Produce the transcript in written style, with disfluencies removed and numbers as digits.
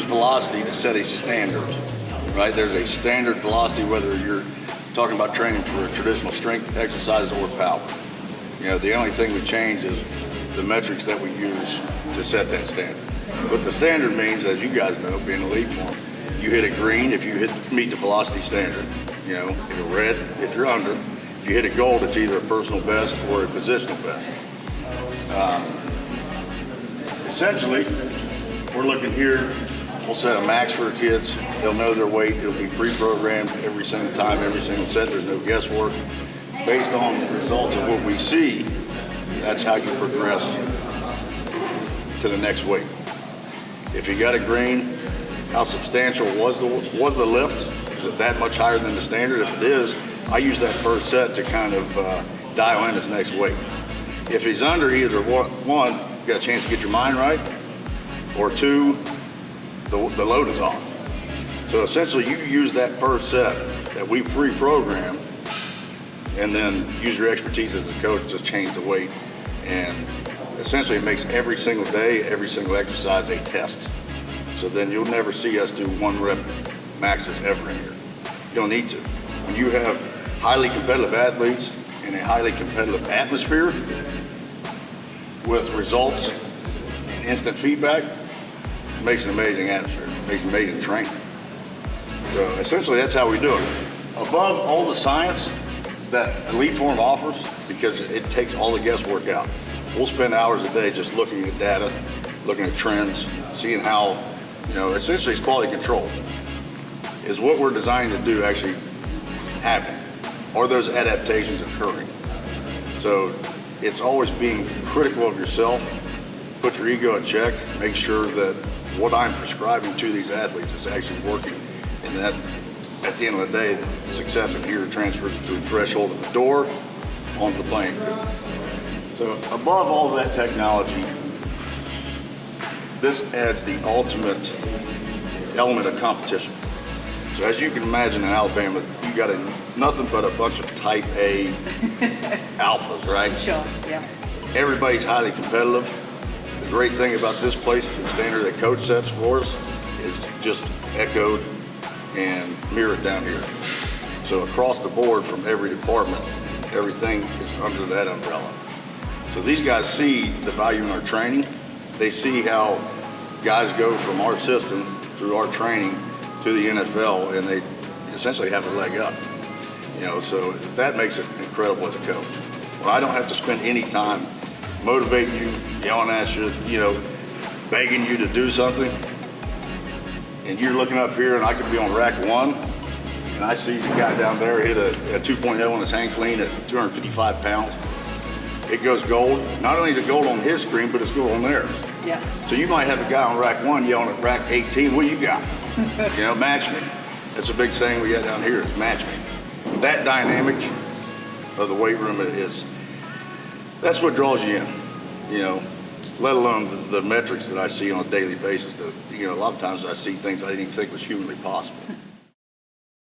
velocity to set a standard, right? There's a standard velocity, whether you're talking about training for a traditional strength exercise or power. You know, the only thing we change is the metrics that we use to set that standard. What the standard means, as you guys know, being EliteForm, you hit a green if you meet the velocity standard. You know, if you're red, if you're under. If you hit a gold, it's either a personal best or a positional best. Essentially, we're looking here, we'll set a max for the kids. They'll know their weight. It'll be pre-programmed every single time, every single set. There's no guesswork. Based on the results of what we see, that's how you progress to the next weight. If you got a green, how substantial was the lift? Is it that much higher than the standard? If it is, I use that first set to kind of dial in his next weight. If he's under either one, you got a chance to get your mind right, or two, the load is off. So essentially, you use that first set that we pre-program, and then use your expertise as a coach to change the weight. And essentially, it makes every single day, every single exercise a test. So then you'll never see us do 1 rep maxes ever in here. You don't need to. When you have highly competitive athletes in a highly competitive atmosphere with results and instant feedback, it makes an amazing atmosphere. It makes an amazing training. So essentially, that's how we do it. Above all the science that EliteForm offers, because it takes all the guesswork out. We'll spend hours a day just looking at data, looking at trends, seeing how, you know, essentially it's quality control. Is what we're designed to do actually happen? Are those adaptations occurring? So it's always being critical of yourself, put your ego in check, make sure that what I'm prescribing to these athletes is actually working, and that at the end of the day, the success in here transfers to the threshold of the door onto the playing field. So above all of that technology, this adds the ultimate element of competition. So as you can imagine in Alabama, you got nothing but a bunch of type A alphas, right? Sure, yeah. Everybody's highly competitive. The great thing about this place is the standard that coach sets for us is just echoed and mirrored down here. So across the board from every department, everything is under that umbrella. So these guys see the value in our training. They see how guys go from our system through our training to the NFL, and they essentially have a leg up. You know, so that makes it incredible as a coach. When I don't have to spend any time motivating you, yelling at you, you know, begging you to do something, and you're looking up here and I could be on rack 1, and I see the guy down there hit a 2.0 on his hang clean at 255 pounds. It goes gold. Not only is it gold on his screen, but it's gold on theirs. Yeah. So you might have a guy on rack 1 yelling at rack 18, what do you got? You know, match me. That's a big saying we got down here, is match me. That dynamic of the weight room that's what draws you in, you know, let alone the metrics that I see on a daily basis. That, you know, a lot of times I see things I didn't even think was humanly possible.